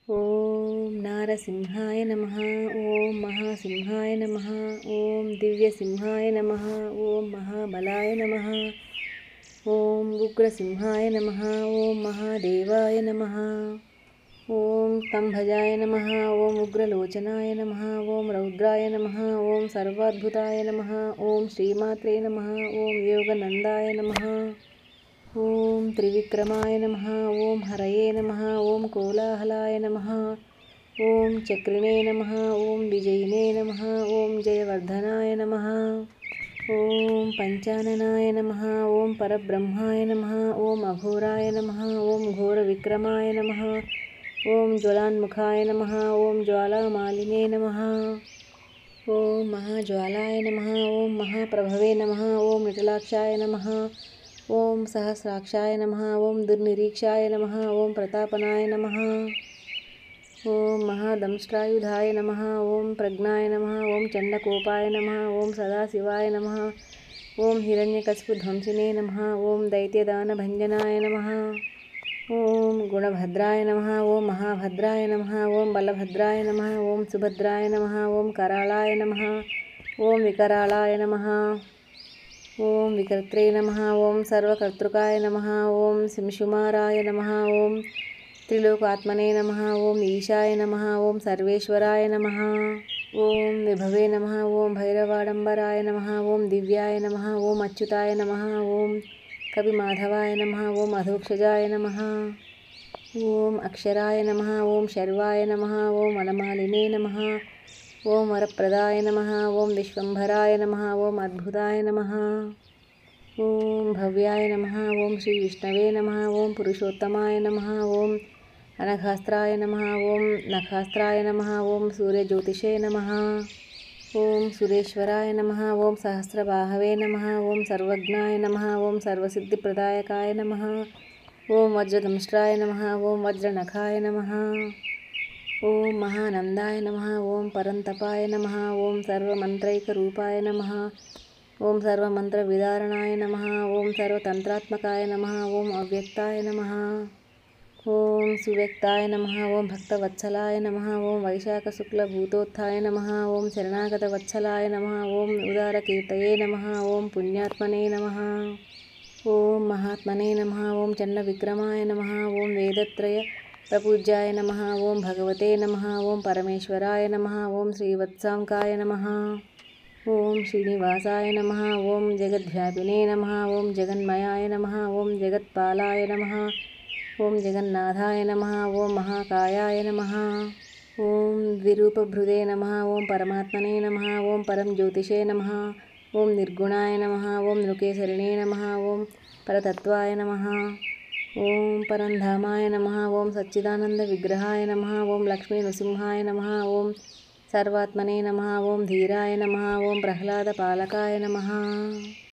ఓం నారసింహాయ నమః. ఓం మహాసింహాయ నమః. ఓం దివ్యసింహాయ నమః. ఓం మహాబలాయ నమః. ఓం ఉగ్రసింహాయ నమః. ఓం మహాదేవాయ నమః. ఓం స్తంభజాయ నమః. ఓం ఉగ్రలోచనాయ నమః. ఓం రౌద్రాయ నమః. ఓం సర్వాద్భుతాయ నమః. ఓం శ్రీమాత్రే నమః. ఓం యోగనందాయ నమః. ఓం త్రివిక్రమాయ నమః. ఓం హరయే నమః. ఓం కోలాహలాయ నమః. ఓం చక్రిణే నమః. ఓం విజయినే నమః. ఓం జయవర్ధనాయ నమః. ఓం పంచాననాయ నమః. ఓం పరబ్రహ్మాయ నమః. ఓం అఘోరాయ నమః. ఓం ఘోరవిక్రమాయ నమః. ఓం జ్వలాన్ముఖాయ నమః. ఓం జ్వాలామాలినే నమః. ఓం మహాజ్వాలాయ నమః. ఓం మహాప్రభవే నమః. ఓం నిటలాక్షాయ నమః. ఓం సహస్రాక్షాయ నమః. ఓం దుర్నిరీక్షాయ నమః. ఓం ప్రతాపనాయ నమః. ఓం మహాదంష్ట్రాయుధాయ నమః. ఓం ప్రజ్ఞాయ నమః. ఓం చండకోపాయ నమః. ఓం సదాశివాయ నమః. ఓం హిరణ్యకశిపుధ్వంసినే నమః. ఓం దైత్యదానభంజనాయ నమః. ఓం గుణభద్రాయ నమః. ఓం మహాభద్రాయ నమః. ఓం బలభద్రాయ నమః. ఓం సుభద్రాయ నమః. ఓం కరాళాయ నమః. ఓం వికరాళాయ నమః. ఓం వికర్త్రే నమః. ఓం సర్వకర్తృకాయ నమః. ఓం శింశుమారాయ నమః. ఓం త్రిలోకాత్మనే నమః. ఓం ఈశాయ నమః. ఓం సర్వేశ్వరాయ నమః. ఓం విభవే నమః. ఓం భైరవాడంబరాయ నమః. ఓం దివ్యాయ నమః. ఓం అచ్యుతాయ నమః. ఓం కవిమాధవాయ నమః. ఓం అధోక్షజాయ నమః. ఓం అక్షరాయ నమః. ఓం శర్వాయ నమః. ఓం వనమాలినే నమః. ఓం వరప్రదాయ నమః. ఓం విశ్వంభరాయ నమః. ఓం అద్భుతాయ నమః. ఓం భవ్యాయ నమః. ఓం శ్రీ విష్ణవే నమః. ఓం పురుషోత్తమాయ నమః. ఓం అనఘాస్త్రాయ నమః. ఓం నఖాస్త్రాయ నమః. ఓం సూర్యజ్యోతిషే నమః. ఓం సురేశ్వరాయ నమః. ఓం సహస్రబాహవే నమః. ఓం సర్వజ్ఞాయ నమః. ఓం సర్వసిద్ధిప్రదాయకాయ నమః. ఓం వజ్రదంష్ట్రాయ నమః. ఓం వజ్రనఖాయ నమః. ఓం మహానందాయ నమః. ఓం పరంతపాయ నమః. ఓం సర్వమంత్రైకరూపాయ నమః. ఓం సర్వమంత్రవిదారణాయ నమః. ఓం సర్వతంత్రాత్మకాయ నమః. ఓం అవ్యక్తాయ నమః. ఓం సువ్యక్తాయ నమః. ఓం భక్తవత్సలాయ నమః. ఓం వైశాఖశుక్లభూతోత్థాయ నమః. ఓం శరణాగతవత్సలాయ నమః. ఓం ఉదారకీర్తయే నమః. ఓం పుణ్యాత్మనే నమః. ఓం మహాత్మనే నమః. ఓం చండవిక్రమాయ నమః. ఓం వేదత్రయ ప్రపూజ్యాయ నమః. ఓం భగవతే నమః. ఓం పరమేశ్వరాయ నమః. ఓం శ్రీవత్సాంకాయ నమః. ఓం శ్రీనివాసాయ నమః. ఓం జగద్వ్యాపినే నమః. ఓం జగన్మయాయ నమః. ఓం జగత్పాలాయ నమః. ఓం జగన్నాథాయ నమః. ఓం మహాకాయాయ నమః. ఓం ద్విరూపభృదే నమః. ఓం పరమాత్మనే నమః. ఓం పరం జ్యోతిషే నమః. ఓం నిర్గుణాయ నమః. ఓం నృకేసరిణే నమః. ఓం పరతత్వాయ నమః. ఓం పరంధామాయ నమః. ఓం సచ్చిదానంద విగ్రహాయ నమః. ఓం లక్ష్మీ నృసింహాయ నమః. ఓం సర్వాత్మనే నమః. ఓం ధీరాయ నమః. ఓం ప్రహ్లాదపాలకాయ నమః.